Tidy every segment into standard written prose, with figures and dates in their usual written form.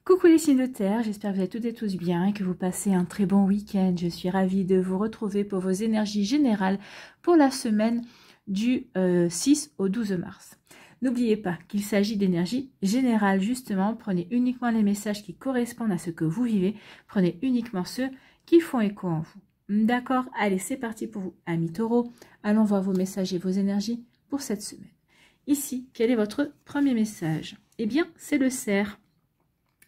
Coucou les signes de terre, j'espère que vous êtes toutes et tous bien et que vous passez un très bon week-end. Je suis ravie de vous retrouver pour vos énergies générales pour la semaine du 6 au 12 mars. N'oubliez pas qu'il s'agit d'énergie générale justement. Prenez uniquement les messages qui correspondent à ce que vous vivez. Prenez uniquement ceux qui font écho en vous. D'accord? Allez, c'est parti pour vous, amis taureaux. Allons voir vos messages et vos énergies pour cette semaine. Ici, quel est votre premier message? Eh bien, c'est le cerf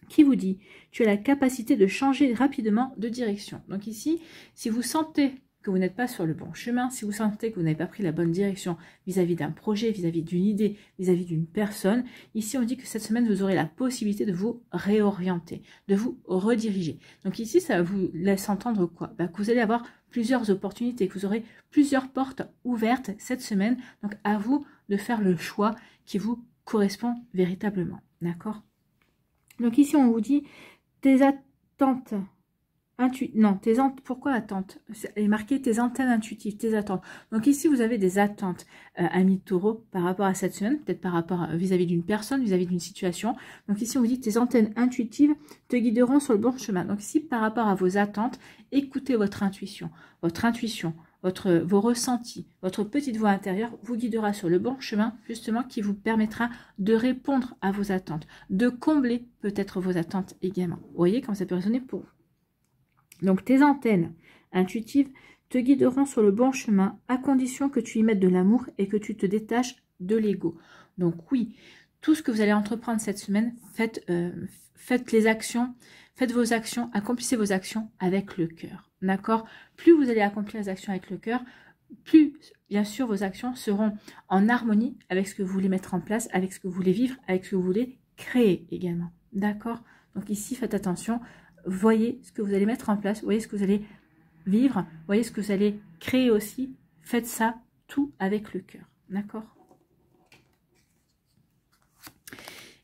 qui vous dit tu as la capacité de changer rapidement de direction. Donc ici, si vous sentez que vous n'êtes pas sur le bon chemin, si vous sentez que vous n'avez pas pris la bonne direction vis-à-vis d'un projet, vis-à-vis d'une idée, vis-à-vis d'une personne, ici on dit que cette semaine vous aurez la possibilité de vous réorienter, de vous rediriger. Donc ici ça vous laisse entendre quoi? Que vous allez avoir plusieurs opportunités, que vous aurez plusieurs portes ouvertes cette semaine. Donc à vous de faire le choix qui vous correspond véritablement. D'accord? Donc ici, on vous dit tes attentes pourquoi attentes? Il est marqué tes antennes intuitives, tes attentes. Donc ici, vous avez des attentes, amis taureaux, par rapport à cette semaine, peut-être par rapport vis-à-vis d'une personne, vis-à-vis d'une situation. Donc ici, on vous dit tes antennes intuitives te guideront sur le bon chemin. Donc ici, par rapport à vos attentes, écoutez votre intuition. Votre intuition, vos ressentis, votre petite voix intérieure vous guidera sur le bon chemin, justement, qui vous permettra de répondre à vos attentes, de combler peut-être vos attentes également. Vous voyez comment ça peut résonner pour vous. Donc, tes antennes intuitives te guideront sur le bon chemin, à condition que tu y mettes de l'amour et que tu te détaches de l'ego. Donc, oui, tout ce que vous allez entreprendre cette semaine, faites les actions, faites vos actions, accomplissez vos actions avec le cœur. D'accord? Plus vous allez accomplir les actions avec le cœur, plus, bien sûr, vos actions seront en harmonie avec ce que vous voulez mettre en place, avec ce que vous voulez vivre, avec ce que vous voulez créer également. D'accord? Donc ici, faites attention. Voyez ce que vous allez mettre en place, voyez ce que vous allez vivre, voyez ce que vous allez créer aussi. Faites ça tout avec le cœur. D'accord?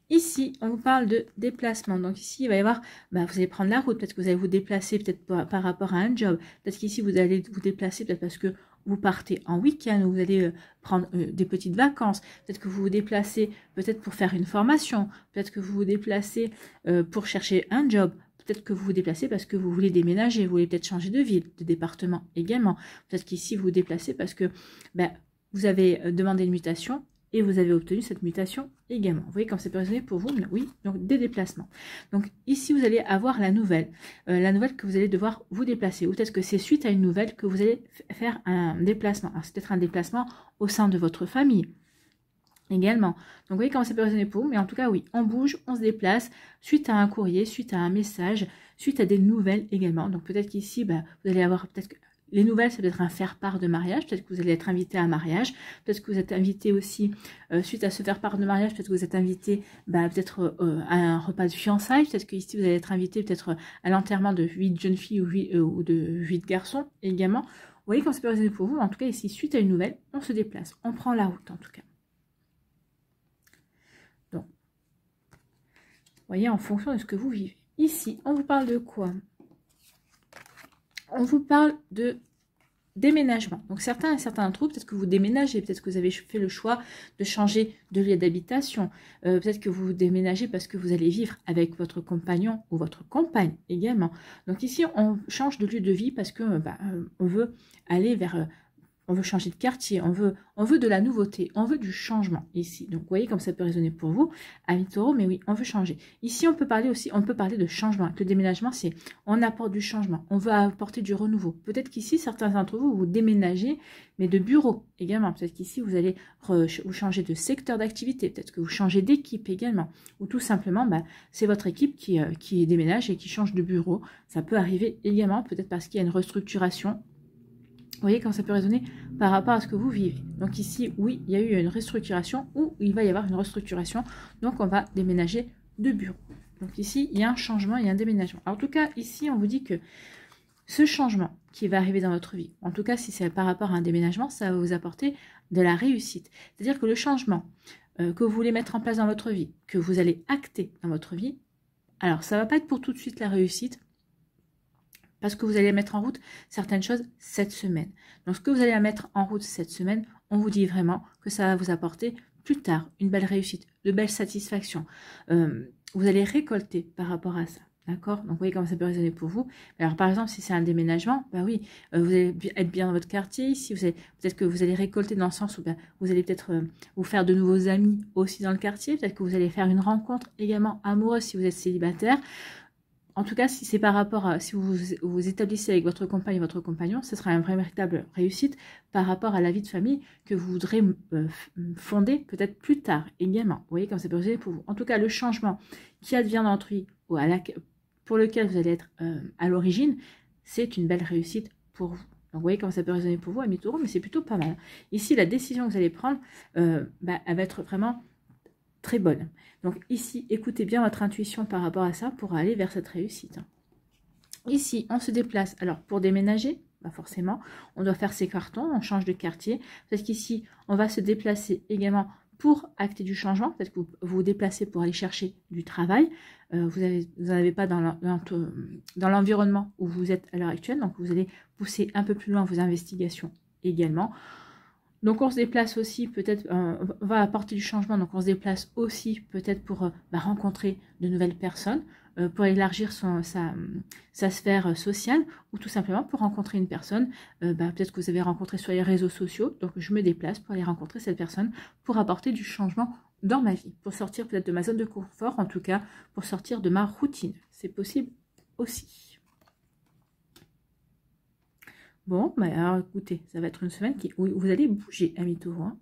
Ici, on vous parle de déplacement. Donc ici, il va y avoir, vous allez prendre la route. Peut-être que vous allez vous déplacer peut-être par rapport à un job. Peut-être qu'ici, vous allez vous déplacer peut-être parce que vous partez en week-end ou vous allez prendre des petites vacances. Peut-être que vous vous déplacez peut-être pour faire une formation. Peut-être que vous vous déplacez pour chercher un job. Peut-être que vous vous déplacez parce que vous voulez déménager. Vous voulez peut-être changer de ville, de département également. Peut-être qu'ici, vous vous déplacez parce que vous avez demandé une mutation et vous avez obtenu cette mutation également. Vous voyez comme c'est résonné pour vous? Oui, donc des déplacements. Donc ici, vous allez avoir la nouvelle que vous allez devoir vous déplacer. Ou peut-être que c'est suite à une nouvelle que vous allez faire un déplacement. Alors c'est peut-être un déplacement au sein de votre famille également. Donc vous voyez comment ça peut résonner pour vous, mais en tout cas oui, on bouge, on se déplace suite à un courrier, suite à un message, suite à des nouvelles également. Donc peut-être qu'ici, vous allez avoir peut-être les nouvelles, ça peut être un faire-part de mariage, peut-être que vous allez être invité à un mariage, peut-être que vous êtes invité aussi, suite à ce faire-part de mariage, peut-être que vous êtes invité peut-être à un repas de fiançailles, peut-être que ici vous allez être invité peut-être à l'enterrement de 8 jeunes filles ou de 8 garçons également. Vous voyez comment ça peut résonner pour vous, en tout cas ici, suite à une nouvelle, on se déplace, on prend la route en tout cas. Donc, vous voyez, en fonction de ce que vous vivez. Ici, on vous parle de quoi? On vous parle de déménagement. Donc certains d'entre vous, peut-être que vous déménagez, peut-être que vous avez fait le choix de changer de lieu d'habitation, peut-être que vous déménagez parce que vous allez vivre avec votre compagnon ou votre compagne également. Donc ici, on change de lieu de vie parce que on veut aller vers... on veut changer de quartier, on veut de la nouveauté, on veut du changement ici. Donc, vous voyez comme ça peut résonner pour vous, amis taureaux, mais oui, on veut changer. Ici, on peut parler de changement. Le déménagement, c'est on apporte du changement, on veut apporter du renouveau. Peut-être qu'ici, certains d'entre vous, vous déménagez, mais de bureau également. Peut-être qu'ici, vous allez vous changer de secteur d'activité, peut-être que vous changez d'équipe également. Ou tout simplement, c'est votre équipe qui déménage et qui change de bureau. Ça peut arriver également, peut-être parce qu'il y a une restructuration. Vous voyez comment ça peut résonner par rapport à ce que vous vivez. Donc ici, oui, il y a eu une restructuration ou il va y avoir une restructuration. Donc, on va déménager de bureau. Donc ici, il y a un changement, il y a un déménagement. Alors, en tout cas, ici, on vous dit que ce changement qui va arriver dans votre vie, en tout cas, si c'est par rapport à un déménagement, ça va vous apporter de la réussite. C'est-à-dire que le changement que vous voulez mettre en place dans votre vie, que vous allez acter dans votre vie, alors ça ne va pas être pour tout de suite la réussite, parce que vous allez mettre en route certaines choses cette semaine. Donc, ce que vous allez mettre en route cette semaine, on vous dit vraiment que ça va vous apporter plus tard une belle réussite, de belles satisfactions. vous allez récolter par rapport à ça. D'accord? Donc, vous voyez comment ça peut résonner pour vous. Alors, par exemple, si c'est un déménagement, bah oui, vous allez être bien dans votre quartier. Si vous allez, peut-être que vous allez récolter dans le sens où vous allez peut-être vous faire de nouveaux amis aussi dans le quartier. Peut-être que vous allez faire une rencontre également amoureuse si vous êtes célibataire. En tout cas, si c'est par rapport à, si vous établissez avec votre compagne et votre compagnon, ce sera une véritable réussite par rapport à la vie de famille que vous voudrez fonder peut-être plus tard également. Vous voyez comme ça peut résonner pour vous. En tout cas, le changement qui advient dans votre vie ou pour lequel vous allez être à l'origine, c'est une belle réussite pour vous. Donc, vous voyez comment ça peut résonner pour vous, amis taureaux, mais c'est plutôt pas mal. Ici, la décision que vous allez prendre, elle va être vraiment très bonne. Donc ici, écoutez bien votre intuition par rapport à ça pour aller vers cette réussite. Ici, on se déplace. Alors, pour déménager, forcément, on doit faire ses cartons, on change de quartier. Parce qu'ici, on va se déplacer également pour acter du changement. Peut-être que vous vous déplacez pour aller chercher du travail. Vous n'avez pas dans l'environnement où vous êtes à l'heure actuelle. Donc, vous allez pousser un peu plus loin vos investigations également. Donc, on se déplace aussi peut-être, on va apporter du changement. Donc, on se déplace aussi peut-être pour rencontrer de nouvelles personnes, pour élargir sa sphère sociale ou tout simplement pour rencontrer une personne, peut-être que vous avez rencontré sur les réseaux sociaux. Donc, je me déplace pour aller rencontrer cette personne pour apporter du changement dans ma vie, pour sortir peut-être de ma zone de confort, en tout cas pour sortir de ma routine. C'est possible aussi. Bon, alors écoutez, ça va être une semaine où vous allez bouger, amis taureaux. Hein.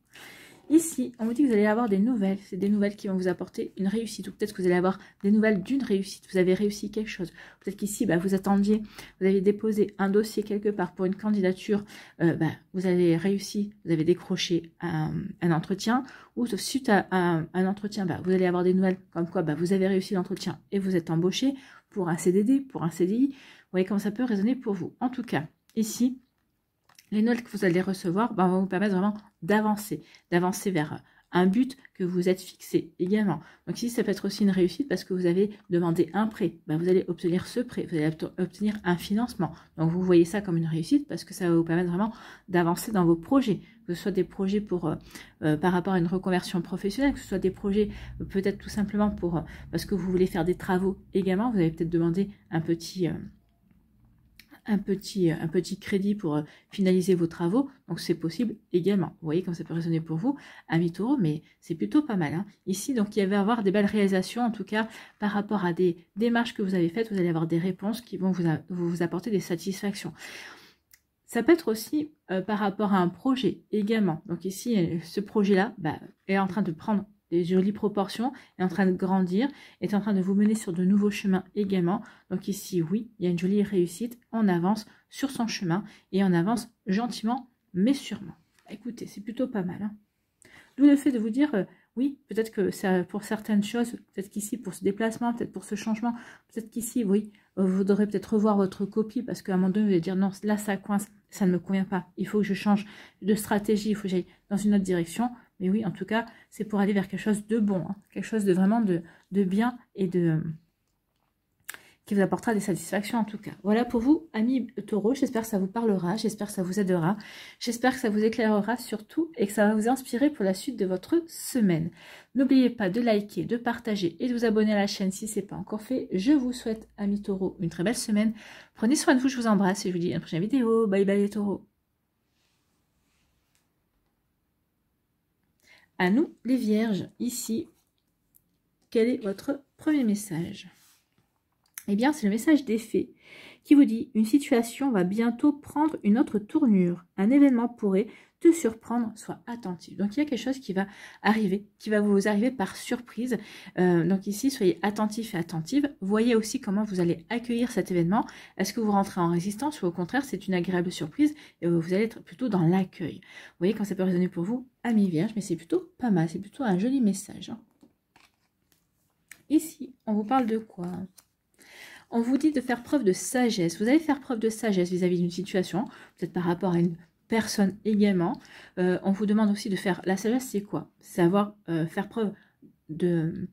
Ici, on vous dit que vous allez avoir des nouvelles. C'est des nouvelles qui vont vous apporter une réussite. Ou peut-être que vous allez avoir des nouvelles d'une réussite. Vous avez réussi quelque chose. Peut-être qu'ici, vous attendiez, vous avez déposé un dossier quelque part pour une candidature. Vous avez réussi, vous avez décroché un entretien. Ou suite à un entretien, vous allez avoir des nouvelles comme quoi vous avez réussi l'entretien et vous êtes embauché pour un CDD, pour un CDI. Vous voyez comment ça peut résonner pour vous. En tout cas, ici, les notes que vous allez recevoir vont vous permettre vraiment d'avancer vers un but que vous êtes fixé également. Donc ici, ça peut être aussi une réussite parce que vous avez demandé un prêt. Vous allez obtenir ce prêt, vous allez obtenir un financement. Donc vous voyez ça comme une réussite parce que ça va vous permettre vraiment d'avancer dans vos projets. Que ce soit des projets par rapport à une reconversion professionnelle, que ce soit des projets peut-être tout simplement parce que vous voulez faire des travaux également. Vous avez peut-être demandé un petit crédit pour finaliser vos travaux, donc c'est possible également. Vous voyez comme ça peut résonner pour vous, amis taureaux, mais c'est plutôt pas mal. Hein. Ici, donc, il va y avoir des belles réalisations, en tout cas, par rapport à des démarches que vous avez faites, vous allez avoir des réponses qui vont vous apporter des satisfactions. Ça peut être aussi par rapport à un projet également. Donc ici, ce projet-là est en train de prendre des jolies proportions, est en train de grandir, est en train de vous mener sur de nouveaux chemins également. Donc ici, oui, il y a une jolie réussite. On avance sur son chemin et on avance gentiment, mais sûrement. Écoutez, c'est plutôt pas mal. Hein. D'où le fait de vous dire, oui, peut-être que ça, pour certaines choses, peut-être qu'ici, pour ce déplacement, peut-être pour ce changement, peut-être qu'ici, oui, vous devrez peut-être revoir votre copie parce qu'à un moment donné, vous allez dire, non, là, ça coince, ça ne me convient pas. Il faut que je change de stratégie, il faut que j'aille dans une autre direction. Mais oui, en tout cas, c'est pour aller vers quelque chose de bon, hein, quelque chose de vraiment de bien et qui vous apportera des satisfactions en tout cas. Voilà pour vous, amis taureaux. J'espère que ça vous parlera, j'espère que ça vous aidera, j'espère que ça vous éclairera surtout et que ça va vous inspirer pour la suite de votre semaine. N'oubliez pas de liker, de partager et de vous abonner à la chaîne si ce n'est pas encore fait. Je vous souhaite, amis taureaux, une très belle semaine. Prenez soin de vous, je vous embrasse et je vous dis à une prochaine vidéo. Bye bye les taureaux. À nous, les vierges, ici, quel est votre premier message? Eh bien, c'est le message des fées qui vous dit « Une situation va bientôt prendre une autre tournure. Un événement pourrait te surprendre, sois attentif. » Donc, il y a quelque chose qui va arriver, qui va vous arriver par surprise. Donc ici, soyez attentifs et attentives. Voyez aussi comment vous allez accueillir cet événement. Est-ce que vous rentrez en résistance ou au contraire, c'est une agréable surprise et vous allez être plutôt dans l'accueil. Vous voyez quand ça peut résonner pour vous, amis vierges, mais c'est plutôt pas mal. C'est plutôt un joli message. Hein. Ici, on vous parle de quoi ? On vous dit de faire preuve de sagesse. Vous allez faire preuve de sagesse vis-à-vis d'une situation, peut-être par rapport à une personne également. On vous demande aussi de faire... La sagesse, c'est quoi? C'est savoir faire preuve de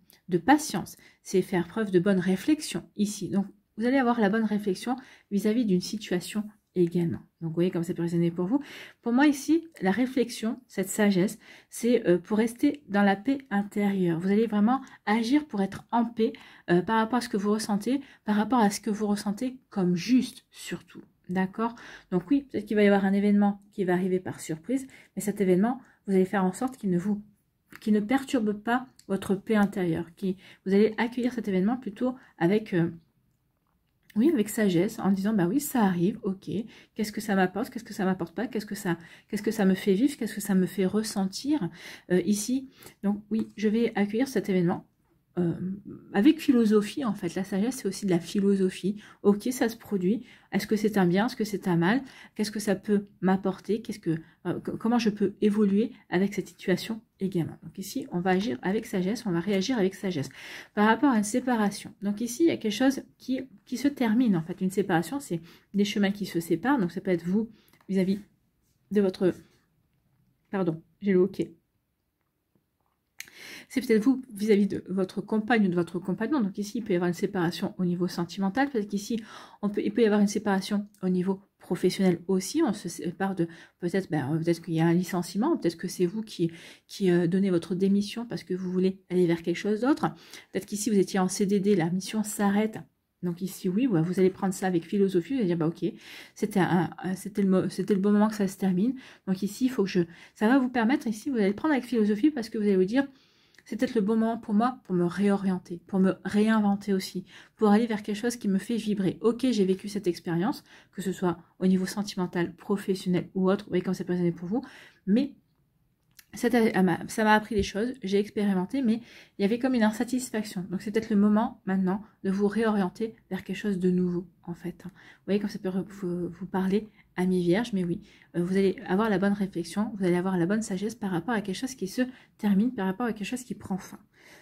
patience. C'est faire preuve de bonne réflexion ici. Donc, vous allez avoir la bonne réflexion vis-à-vis d'une situation également. Donc, vous voyez comme ça peut résonner pour vous. Pour moi, ici, la réflexion, cette sagesse, c'est pour rester dans la paix intérieure. Vous allez vraiment agir pour être en paix par rapport à ce que vous ressentez, par rapport à ce que vous ressentez comme juste, surtout. D'accord? Donc oui, peut-être qu'il va y avoir un événement qui va arriver par surprise, mais cet événement, vous allez faire en sorte qu'il ne perturbe pas votre paix intérieure. Vous allez accueillir cet événement plutôt avec... oui, avec sagesse, en disant, bah oui, ça arrive, ok, qu'est-ce que ça m'apporte, qu'est-ce que ça m'apporte pas, qu'est-ce que ça me fait vivre, qu'est-ce que ça me fait ressentir ici. Donc oui, je vais accueillir cet événement avec philosophie, en fait. La sagesse, c'est aussi de la philosophie. Ok, ça se produit, est-ce que c'est un bien, est-ce que c'est un mal, qu'est-ce que ça peut m'apporter, comment je peux évoluer avec cette situation également. Donc ici, on va agir avec sagesse, on va réagir avec sagesse. Par rapport à une séparation, donc ici, il y a quelque chose qui se termine, en fait. Une séparation, c'est des chemins qui se séparent, donc ça peut être vous vis-à-vis de votre... Pardon, j'ai le hoquet. C'est peut-être vous vis-à-vis de votre compagne ou de votre compagnon. Donc ici, il peut y avoir une séparation au niveau sentimental. Peut-être qu'ici, il peut y avoir une séparation au niveau professionnel aussi. On se sépare de... Peut-être qu'il y a un licenciement. Peut-être que c'est vous qui donnez votre démission parce que vous voulez aller vers quelque chose d'autre. Peut-être qu'ici, vous étiez en CDD, la mission s'arrête. Donc ici, oui, vous allez prendre ça avec philosophie, vous allez dire, bah ok, c'était le bon moment que ça se termine. Donc ici, il faut que ça va vous permettre, ici, vous allez le prendre avec philosophie parce que vous allez vous dire, c'est peut-être le bon moment pour moi pour me réorienter, pour me réinventer aussi, pour aller vers quelque chose qui me fait vibrer. Ok, j'ai vécu cette expérience, que ce soit au niveau sentimental, professionnel ou autre, vous voyez comme c'est présent pour vous, mais ça m'a appris des choses, j'ai expérimenté, mais il y avait comme une insatisfaction. Donc c'est peut-être le moment maintenant de vous réorienter vers quelque chose de nouveau, en fait. Vous voyez comme ça peut vous parler, amis vierges, mais oui, vous allez avoir la bonne réflexion, vous allez avoir la bonne sagesse par rapport à quelque chose qui se termine, par rapport à quelque chose qui prend fin.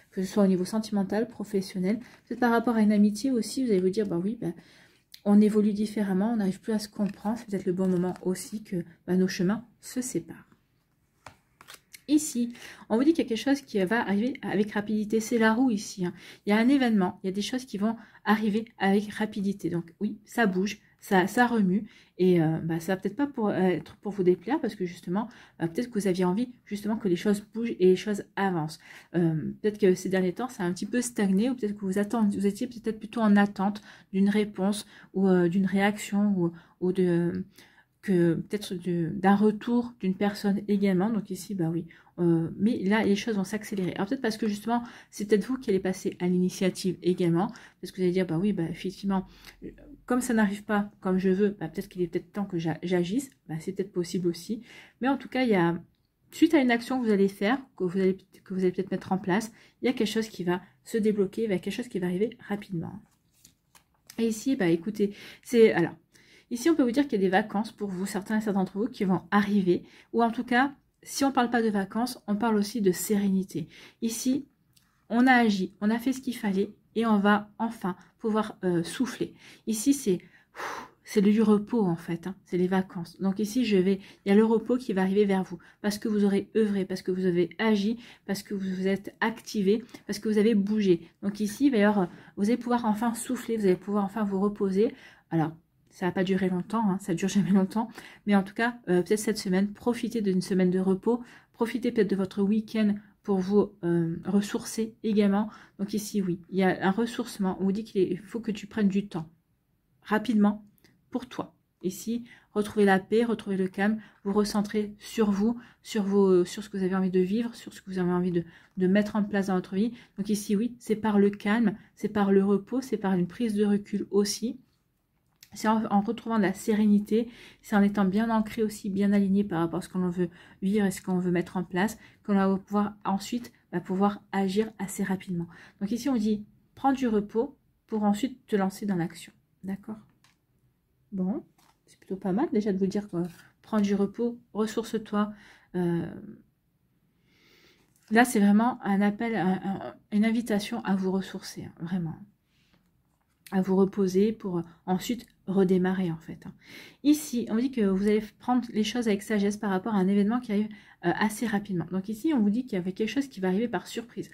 Que ce soit au niveau sentimental, professionnel, peut-être par rapport à une amitié aussi, vous allez vous dire, bah oui, on évolue différemment, on n'arrive plus à se comprendre, c'est peut-être le bon moment aussi que nos chemins se séparent. Ici, on vous dit qu'il y a quelque chose qui va arriver avec rapidité. C'est la roue ici. Hein. Il y a un événement, il y a des choses qui vont arriver avec rapidité. Donc oui, ça bouge, ça remue. Et ça va peut-être pas être pour vous déplaire parce que justement, peut-être que vous aviez envie justement que les choses bougent et les choses avancent. Peut-être que ces derniers temps, ça a un petit peu stagné ou peut-être que vous étiez peut-être plutôt en attente d'une réponse ou d'une réaction ou de... que peut-être d'un retour d'une personne également. Donc ici, bah oui. Mais là, les choses vont s'accélérer. Alors peut-être parce que justement, c'est peut-être vous qui allez passer à l'initiative également. Parce que vous allez dire, bah oui, effectivement, comme ça n'arrive pas comme je veux, peut-être qu'il est peut-être temps que j'agisse. C'est peut-être possible aussi. Mais en tout cas, il y a... Suite à une action que vous allez faire, que vous allez peut-être mettre en place, il y a quelque chose qui va se débloquer, il y a quelque chose qui va arriver rapidement. Et ici, écoutez, alors, ici, on peut vous dire qu'il y a des vacances pour vous, certains d'entre vous qui vont arriver. Ou en tout cas, si on ne parle pas de vacances, on parle aussi de sérénité. Ici, on a agi, on a fait ce qu'il fallait et on va enfin pouvoir souffler. Ici, c'est du repos en fait, hein, c'est les vacances. Donc ici, il y a le repos qui va arriver vers vous parce que vous aurez œuvré, parce que vous avez agi, parce que vous vous êtes activé, parce que vous avez bougé. Donc ici, vous allez pouvoir enfin souffler, vous allez pouvoir enfin vous reposer. Alors, ça va pas durer longtemps, hein, ça dure jamais longtemps. Mais en tout cas, peut-être cette semaine, profitez d'une semaine de repos. Profitez peut-être de votre week-end pour vous ressourcer également. Donc ici, oui, il y a un ressourcement. On vous dit qu'il faut que tu prennes du temps, rapidement, pour toi. Ici, retrouvez la paix, retrouvez le calme, vous recentrez sur vous, sur ce que vous avez envie de vivre, sur ce que vous avez envie de mettre en place dans votre vie. Donc ici, oui, c'est par le calme, c'est par le repos, c'est par une prise de recul aussi. C'est en retrouvant de la sérénité, c'est en étant bien ancré aussi, bien aligné par rapport à ce qu'on veut vivre et ce qu'on veut mettre en place, qu'on va pouvoir ensuite pouvoir agir assez rapidement. Donc ici, on dit, prends du repos pour ensuite te lancer dans l'action. D'accord? Bon, c'est plutôt pas mal déjà de vous dire que prends du repos, ressource-toi. Là, c'est vraiment un appel, une invitation à vous ressourcer, hein, vraiment. À vous reposer pour ensuite redémarrer en fait. Ici, on dit que vous allez prendre les choses avec sagesse par rapport à un événement qui arrive assez rapidement. Donc ici, on vous dit qu'il y avait quelque chose qui va arriver par surprise.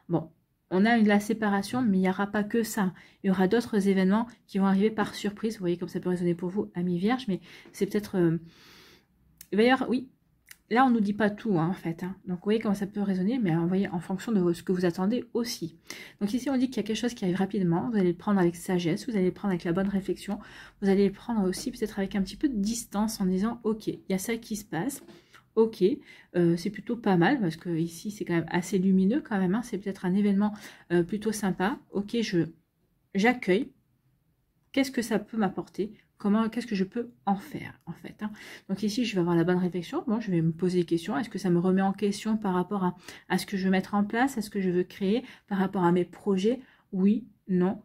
Bon, on a la séparation, mais il n'y aura pas que ça. Il y aura d'autres événements qui vont arriver par surprise. Vous voyez comme ça peut résonner pour vous, amis vierges, mais c'est peut-être... il va y avoir, oui, là on ne nous dit pas tout, hein, en fait. Hein. Donc vous voyez comment ça peut résonner, mais vous voyez en fonction de ce que vous attendez aussi. Donc ici on dit qu'il y a quelque chose qui arrive rapidement, vous allez le prendre avec sagesse, vous allez le prendre avec la bonne réflexion, vous allez le prendre aussi peut-être avec un petit peu de distance en disant, ok, il y a ça qui se passe. Ok, c'est plutôt pas mal parce que ici c'est quand même assez lumineux quand même, hein, c'est peut-être un événement plutôt sympa. Ok, j'accueille. Qu'est-ce que ça peut m'apporter? Qu'est-ce que je peux en faire en fait, hein. Donc ici je vais avoir la bonne réflexion. Bon, je vais me poser des questions. Est-ce que ça me remet en question par rapport à ce que je veux mettre en place, à ce que je veux créer, par rapport à mes projets? Oui, non.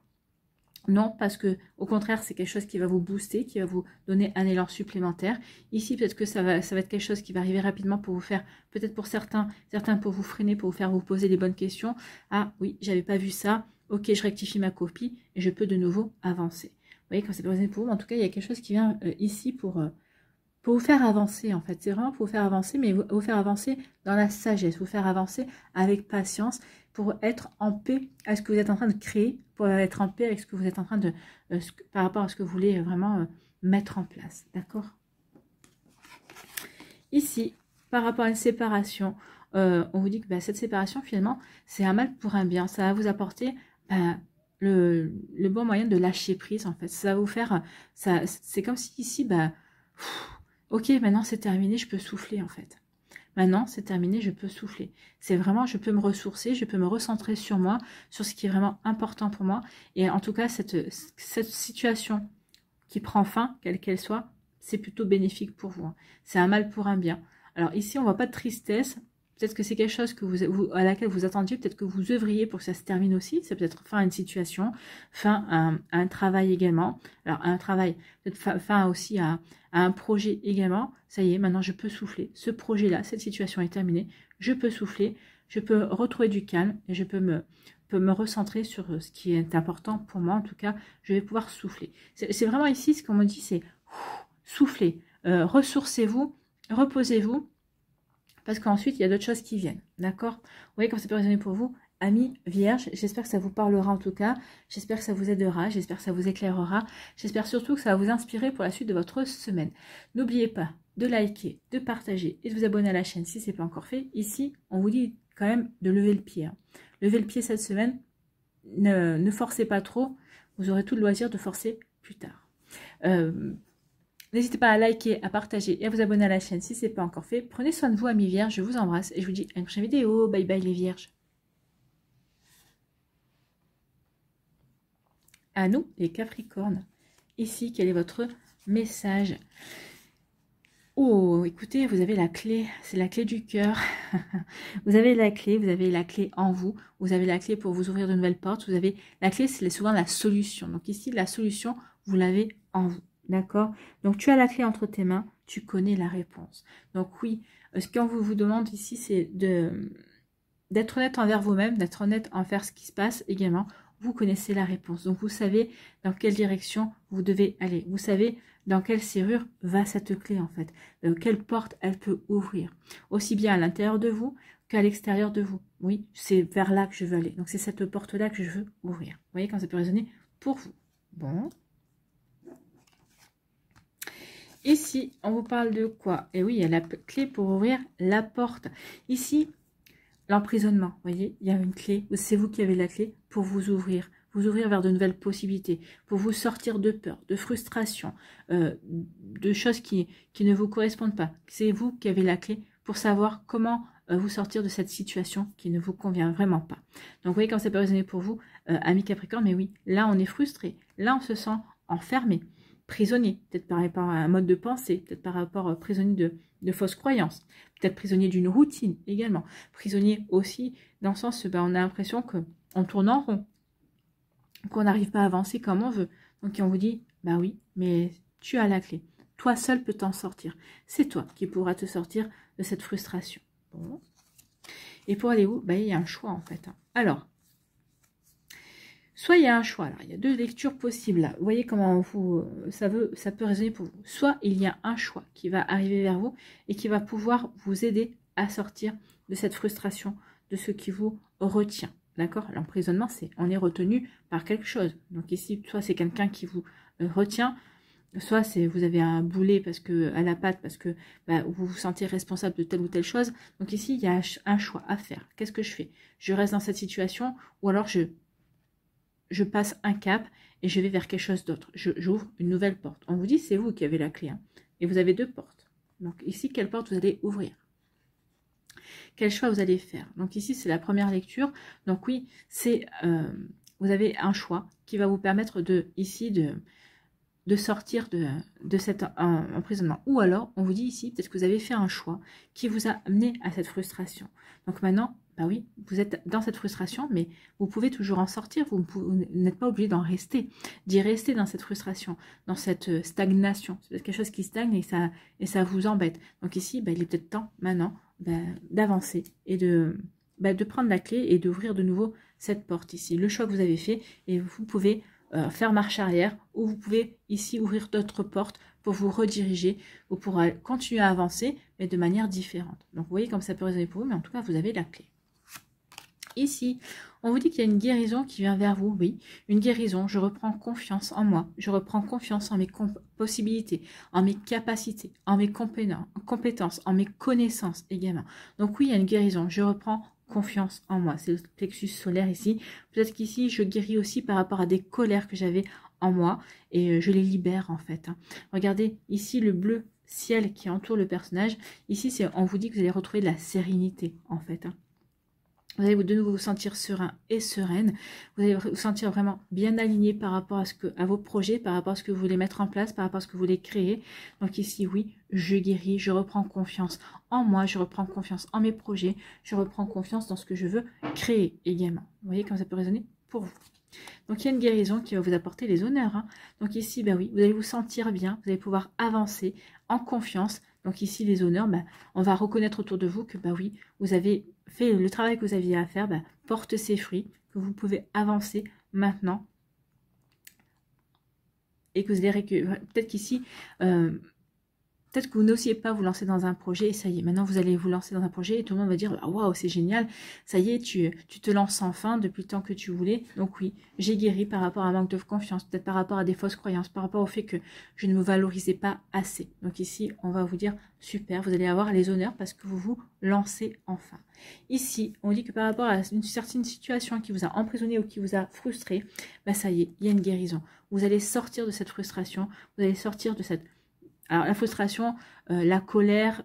Non, parce que au contraire, c'est quelque chose qui va vous booster, qui va vous donner un élan supplémentaire. Ici, peut-être que ça va être quelque chose qui va arriver rapidement pour vous faire, peut-être pour certains pour vous freiner, pour vous faire vous poser les bonnes questions. Ah oui, j'avais pas vu ça. Ok, je rectifie ma copie et je peux de nouveau avancer. Vous voyez, quand c'est présent pour vous, en tout cas, il y a quelque chose qui vient ici pour vous faire avancer, en fait. C'est vraiment pour vous faire avancer, mais vous faire avancer dans la sagesse, vous faire avancer avec patience, pour être en paix avec ce que vous êtes en train de créer, pour être en paix avec ce que vous êtes en train de... par rapport à ce que vous voulez vraiment mettre en place, d'accord? Ici, par rapport à une séparation, on vous dit que bah, cette séparation, finalement, c'est un mal pour un bien. Ça va vous apporter... Bah, le bon moyen de lâcher prise, en fait. Ça va vous faire... c'est comme si ici, bah... ok, maintenant c'est terminé, je peux souffler en fait. Maintenant c'est terminé, je peux souffler. C'est vraiment, je peux me ressourcer, je peux me recentrer sur moi, sur ce qui est vraiment important pour moi. Et en tout cas, cette situation qui prend fin, quelle qu'elle soit, c'est plutôt bénéfique pour vous. Hein. C'est un mal pour un bien. Alors ici, on voit pas de tristesse. Peut-être que c'est quelque chose que à laquelle vous attendiez, peut-être que vous œuvriez pour que ça se termine aussi. C'est peut-être fin à une situation, fin à un travail également. Alors, un travail, peut-être fin aussi à un projet également. Ça y est, maintenant je peux souffler. Ce projet-là, cette situation est terminée. Je peux souffler, je peux retrouver du calme et je peux me recentrer sur ce qui est important pour moi. En tout cas, je vais pouvoir souffler. C'est vraiment ici, ce qu'on me dit, c'est souffler. Ressourcez-vous, reposez-vous. Parce qu'ensuite, il y a d'autres choses qui viennent. D'accord? Vous voyez comme ça peut résonner pour vous, amis vierges. J'espère que ça vous parlera en tout cas. J'espère que ça vous aidera. J'espère que ça vous éclairera. J'espère surtout que ça va vous inspirer pour la suite de votre semaine. N'oubliez pas de liker, de partager et de vous abonner à la chaîne si ce n'est pas encore fait. Ici, on vous dit quand même de lever le pied. Hein. Levez le pied cette semaine. Ne forcez pas trop. Vous aurez tout le loisir de forcer plus tard. N'hésitez pas à liker, à partager et à vous abonner à la chaîne si ce n'est pas encore fait. Prenez soin de vous, amis vierges. Je vous embrasse et je vous dis à une prochaine vidéo. Bye bye les vierges. À nous, les capricornes. Ici, quel est votre message? Oh, écoutez, vous avez la clé. C'est la clé du cœur. Vous avez la clé en vous. Vous avez la clé pour vous ouvrir de nouvelles portes. Vous avez la clé, c'est souvent la solution. Donc ici, la solution, vous l'avez en vous. D'accord? Donc, tu as la clé entre tes mains, tu connais la réponse. Donc, oui, ce qu'on vous demande ici, c'est d'être honnête envers vous-même, d'être honnête envers ce qui se passe également. Vous connaissez la réponse. Donc, vous savez dans quelle direction vous devez aller. Vous savez dans quelle serrure va cette clé, en fait. Quelle porte elle peut ouvrir. Aussi bien à l'intérieur de vous qu'à l'extérieur de vous. Oui, c'est vers là que je veux aller. Donc, c'est cette porte-là que je veux ouvrir. Vous voyez quand ça peut résonner pour vous. Bon. Ici, on vous parle de quoi? Et oui, il y a la clé pour ouvrir la porte. Ici, l'emprisonnement. Vous voyez, il y a une clé. C'est vous qui avez la clé pour vous ouvrir vers de nouvelles possibilités, pour vous sortir de peur, de frustration, de choses qui ne vous correspondent pas. C'est vous qui avez la clé pour savoir comment vous sortir de cette situation qui ne vous convient vraiment pas. Donc, vous voyez comme ça peut résonner pour vous, amis Capricorne. Mais oui, là, on est frustré. Là, on se sent enfermé. Prisonnier, peut-être par rapport à un mode de pensée, peut-être par rapport prisonnier de fausses croyances, peut-être prisonnier d'une routine également, prisonnier aussi dans le sens, on a l'impression qu'on tourne en rond, qu'on n'arrive pas à avancer comme on veut. Donc on vous dit, bah oui, mais tu as la clé. Toi seul peux t'en sortir. C'est toi qui pourras te sortir de cette frustration. Bon. Et pour aller où? Bah, il y a un choix en fait. Alors, soit il y a un choix, alors il y a deux lectures possibles là. Vous voyez comment ça peut résonner pour vous. Soit il y a un choix qui va arriver vers vous et qui va pouvoir vous aider à sortir de cette frustration, de ce qui vous retient. D'accord? L'emprisonnement, c'est on est retenu par quelque chose. Donc ici, soit c'est quelqu'un qui vous retient, soit c'est vous avez un boulet parce que à la patte parce que vous vous sentez responsable de telle ou telle chose. Donc ici, il y a un choix à faire. Qu'est-ce que je fais? Je reste dans cette situation ou alors je passe un cap et je vais vers quelque chose d'autre. J'ouvre une nouvelle porte. On vous dit, c'est vous qui avez la clé. Hein, et vous avez 2 portes. Donc ici, quelle porte vous allez ouvrir? Quel choix vous allez faire? Donc ici, c'est la première lecture. Donc oui, c'est vous avez un choix qui va vous permettre de sortir de cet emprisonnement. Ou alors, on vous dit ici, peut-être que vous avez fait un choix qui vous a amené à cette frustration. Donc maintenant, bah oui, vous êtes dans cette frustration, mais vous pouvez toujours en sortir. Vous n'êtes pas obligé d'en rester, d'y rester dans cette frustration, dans cette stagnation. C'est quelque chose qui stagne et ça vous embête. Donc ici, bah, il est peut-être temps maintenant d'avancer et de prendre la clé et d'ouvrir de nouveau cette porte ici. Le choix que vous avez fait, et vous pouvez faire marche arrière, ou vous pouvez ici ouvrir d'autres portes pour vous rediriger, ou pour continuer à avancer, mais de manière différente. Donc vous voyez comme ça peut résonner pour vous, mais en tout cas vous avez la clé. Ici, on vous dit qu'il y a une guérison qui vient vers vous, oui, une guérison, je reprends confiance en moi, je reprends confiance en mes possibilités, en mes capacités, en mes compétences, en mes connaissances également. Donc oui, il y a une guérison, je reprends confiance en moi, c'est le plexus solaire ici. Peut-être qu'ici, je guéris aussi par rapport à des colères que j'avais en moi et je les libère en fait. Hein. Regardez ici le bleu ciel qui entoure le personnage. Ici, on vous dit que vous allez retrouver de la sérénité en fait. Hein. Vous allez de nouveau vous sentir serein et sereine. Vous allez vous sentir vraiment bien aligné par rapport à vos projets, par rapport à ce que vous voulez mettre en place, par rapport à ce que vous voulez créer. Donc ici, oui, je guéris, je reprends confiance en moi, je reprends confiance en mes projets, je reprends confiance dans ce que je veux créer également. Vous voyez comme ça peut résonner pour vous. Donc il y a une guérison qui va vous apporter les honneurs. Hein. Donc ici, ben oui, vous allez vous sentir bien, vous allez pouvoir avancer en confiance. Donc ici, les honneurs, on va reconnaître autour de vous que oui, vous avez fait le travail que vous aviez à faire, porte ses fruits, que vous pouvez avancer maintenant. Et que vous allez peut-être qu'ici, peut-être que vous n'osiez pas vous lancer dans un projet et ça y est, maintenant vous allez vous lancer dans un projet et tout le monde va dire « Waouh, c'est génial, ça y est, tu te lances enfin depuis le temps que tu voulais. » Donc oui, j'ai guéri par rapport à un manque de confiance, peut-être par rapport à des fausses croyances, par rapport au fait que je ne me valorisais pas assez. Donc ici, on va vous dire « Super, vous allez avoir les honneurs parce que vous vous lancez enfin. » Ici, on dit que par rapport à une certaine situation qui vous a emprisonné ou qui vous a frustré, ça y est, il y a une guérison. Vous allez sortir de cette frustration, vous allez sortir de cette... Alors la frustration, la colère,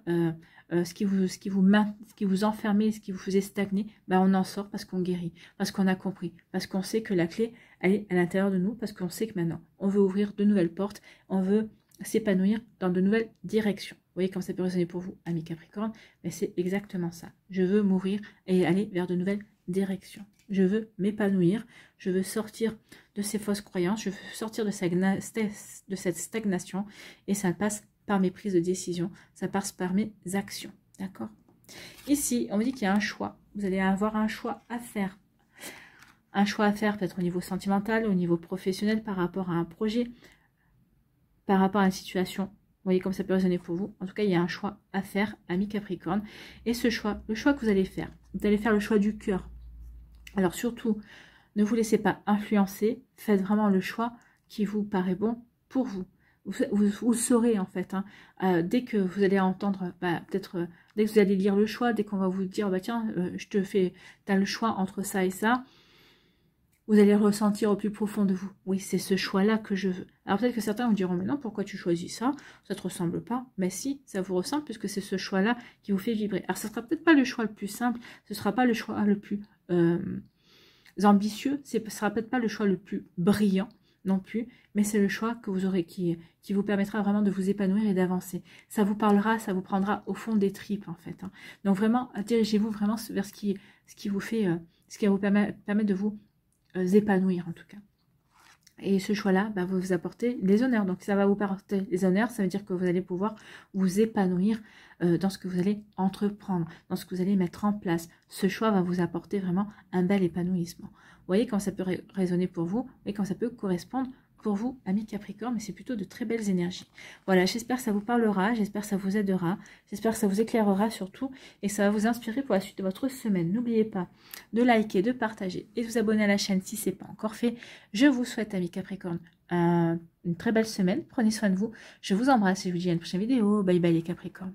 ce qui vous enfermait, ce qui vous faisait stagner, on en sort parce qu'on guérit, parce qu'on a compris, parce qu'on sait que la clé, elle est à l'intérieur de nous, parce qu'on sait que maintenant, on veut ouvrir de nouvelles portes, on veut s'épanouir dans de nouvelles directions. Vous voyez comme ça peut résonner pour vous, amis Capricorne, mais c'est exactement ça. Je veux m'ouvrir et aller vers de nouvelles directions. Je veux m'épanouir, je veux sortir de ces fausses croyances, je veux sortir de cette stagnation et ça passe par mes prises de décision, ça passe par mes actions, d'accord? Ici, on me dit qu'il y a un choix, vous allez avoir un choix à faire. Un choix à faire peut-être au niveau sentimental, au niveau professionnel, par rapport à un projet, par rapport à une situation. Vous voyez comme ça peut résonner pour vous. En tout cas, il y a un choix à faire, ami Capricorne. Et ce choix, le choix que vous allez faire le choix du cœur. Alors surtout, ne vous laissez pas influencer, faites vraiment le choix qui vous paraît bon pour vous. Vous saurez en fait, dès que vous allez entendre, peut-être dès que vous allez lire le choix, dès qu'on va vous dire, tiens, tu as le choix entre ça et ça, vous allez ressentir au plus profond de vous. Oui, c'est ce choix-là que je veux. Alors peut-être que certains vous diront, mais non, pourquoi tu choisis ça? Ça ne te ressemble pas. Mais si, ça vous ressemble puisque c'est ce choix-là qui vous fait vibrer. Alors ce ne sera peut-être pas le choix le plus simple, ce ne sera pas le choix le plus ambitieux, ce ne sera peut-être pas le choix le plus brillant non plus, mais c'est le choix que vous aurez qui vous permettra vraiment de vous épanouir et d'avancer. Ça vous parlera, ça vous prendra au fond des tripes en fait. Donc vraiment, dirigez-vous vraiment vers ce qui vous fait, ce qui va vous permettre de vous épanouir en tout cas. Et ce choix-là va vous apporter les honneurs. Donc ça va vous apporter les honneurs, ça veut dire que vous allez pouvoir vous épanouir dans ce que vous allez entreprendre, dans ce que vous allez mettre en place. Ce choix va vous apporter vraiment un bel épanouissement. Vous voyez quand ça peut résonner pour vous et quand ça peut correspondre pour vous, amis Capricorne, mais c'est plutôt de très belles énergies. Voilà, j'espère que ça vous parlera, j'espère que ça vous aidera, j'espère que ça vous éclairera surtout, et que ça va vous inspirer pour la suite de votre semaine. N'oubliez pas de liker, de partager et de vous abonner à la chaîne si ce n'est pas encore fait. Je vous souhaite, amis Capricorne, une très belle semaine. Prenez soin de vous. Je vous embrasse et je vous dis à une prochaine vidéo. Bye bye les Capricornes.